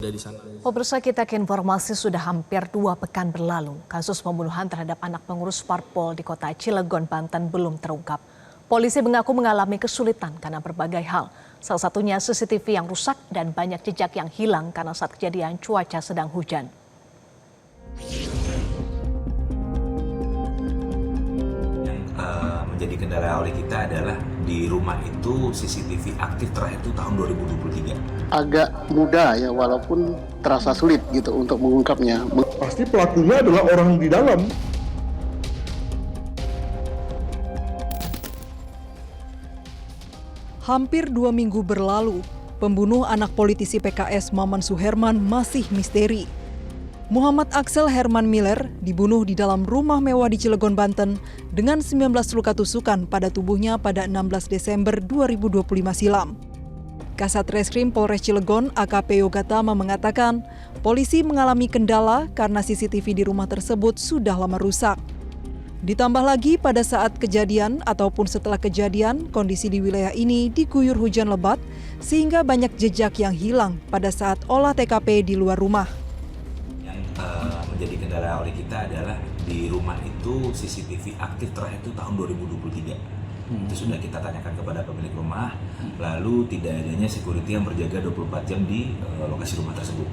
ada di sana. Pemirsa, kita ke informasi. Sudah hampir 2 pekan berlalu, kasus pembunuhan terhadap anak pengurus parpol di kota Cilegon, Banten belum terungkap. Polisi mengaku mengalami kesulitan karena berbagai hal. Salah satunya CCTV yang rusak dan banyak jejak yang hilang karena saat kejadian cuaca sedang hujan. Menjadi kendala oleh kita adalah di rumah itu CCTV aktif terakhir itu tahun 2023. Agak mudah ya, walaupun terasa sulit gitu untuk mengungkapnya. Pasti pelakunya adalah orang di dalam. Hampir 2 minggu berlalu, pembunuh anak politisi PKS Maman Suherman masih misteri. Muhammad Axel Herman Miller dibunuh di dalam rumah mewah di Cilegon, Banten dengan 19 luka tusukan pada tubuhnya pada 16 Desember 2025 silam. Kasat Reskrim Polres Cilegon AKP Yoga Tama mengatakan, polisi mengalami kendala karena CCTV di rumah tersebut sudah lama rusak. Ditambah lagi pada saat kejadian ataupun setelah kejadian, kondisi di wilayah ini diguyur hujan lebat sehingga banyak jejak yang hilang pada saat olah TKP di luar rumah. Menjadi kendala oleh kita adalah di rumah itu CCTV aktif terakhir itu tahun 2023. Itu sudah kita tanyakan kepada pemilik rumah, lalu tidak adanya security yang berjaga 24 jam di lokasi rumah tersebut.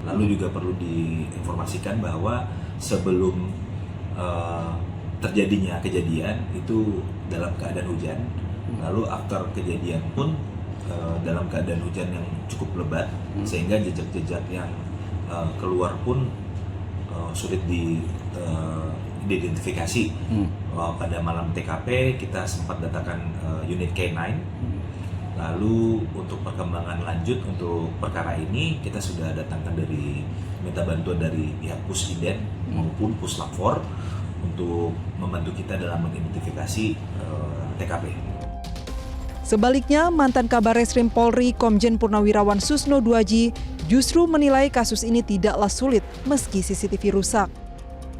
Lalu juga perlu diinformasikan bahwa sebelum terjadinya kejadian itu dalam keadaan hujan, lalu after kejadian pun dalam keadaan hujan yang cukup lebat, sehingga jejak-jejak yang keluar pun sulit diidentifikasi. Pada malam TKP kita sempat datangkan unit K9. Lalu untuk perkembangan lanjut untuk perkara ini kita sudah datangkan minta bantuan dari pihak Pusident maupun Puslap 4 untuk membantu kita dalam mengidentifikasi TKP. Sebaliknya, mantan Kabar Reskrim Polri Komjen Purnawirawan Susno Duaji justru menilai kasus ini tidaklah sulit meski CCTV rusak.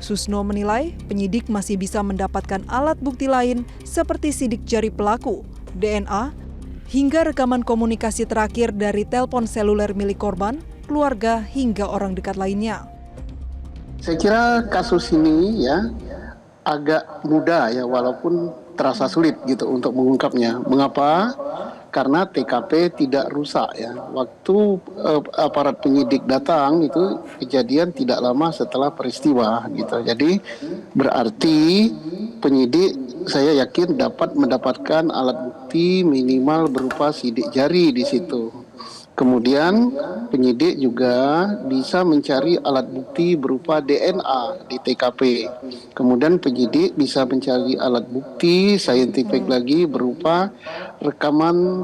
Susno menilai penyidik masih bisa mendapatkan alat bukti lain seperti sidik jari pelaku, DNA, hingga rekaman komunikasi terakhir dari telepon seluler milik korban, keluarga, hingga orang dekat lainnya. Saya kira kasus ini ya agak mudah ya, walaupun terasa sulit gitu untuk mengungkapnya. Mengapa? Karena TKP tidak rusak ya. Waktu aparat penyidik datang itu kejadian tidak lama setelah peristiwa gitu. Jadi berarti penyidik saya yakin dapat mendapatkan alat bukti minimal berupa sidik jari di situ. Kemudian penyidik juga bisa mencari alat bukti berupa DNA di TKP. Kemudian penyidik bisa mencari alat bukti saintifik lagi berupa rekaman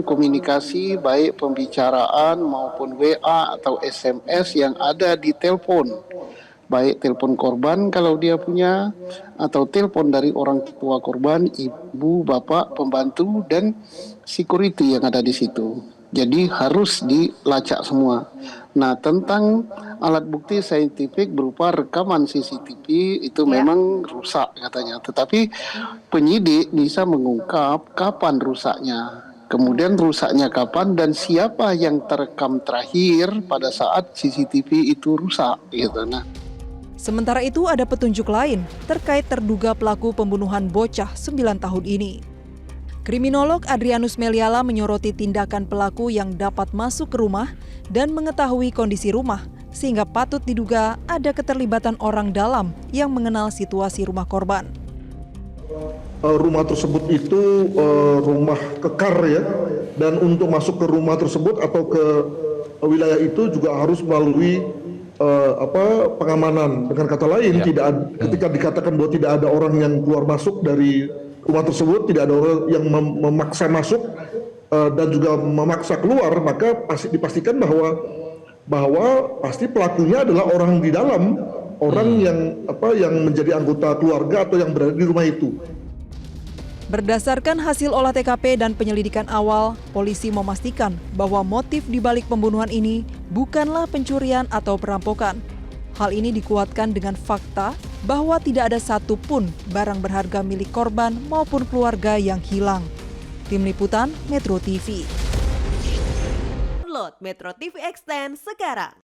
komunikasi baik pembicaraan maupun WA atau SMS yang ada di telepon. Baik telepon korban kalau dia punya, atau telepon dari orang tua korban, ibu, bapak, pembantu, dan security yang ada di situ. Jadi harus dilacak semua. Nah, tentang alat bukti saintifik berupa rekaman CCTV itu memang rusak katanya. Tetapi penyidik bisa mengungkap kapan rusaknya. Kemudian rusaknya kapan dan siapa yang terekam terakhir pada saat CCTV itu rusak gitu. Nah, sementara itu ada petunjuk lain terkait terduga pelaku pembunuhan bocah 9 tahun ini. Kriminolog Adrianus Meliala menyoroti tindakan pelaku yang dapat masuk ke rumah dan mengetahui kondisi rumah, sehingga patut diduga ada keterlibatan orang dalam yang mengenal situasi rumah korban. Rumah tersebut itu rumah kekar ya, dan untuk masuk ke rumah tersebut atau ke wilayah itu juga harus melalui pengamanan. Dengan kata lain, ketika dikatakan bahwa tidak ada orang yang keluar masuk dari rumah tersebut, tidak ada orang yang memaksa masuk dan juga memaksa keluar, maka pasti dipastikan bahwa pasti pelakunya adalah orang di dalam, orang yang menjadi anggota keluarga atau yang berada di rumah itu. Berdasarkan hasil olah TKP dan penyelidikan awal, polisi memastikan bahwa motif dibalik pembunuhan ini bukanlah pencurian atau perampokan. Hal ini dikuatkan dengan fakta bahwa tidak ada satupun barang berharga milik korban maupun keluarga yang hilang. Tim Liputan Metro TV. Download Metro TV Extend sekarang.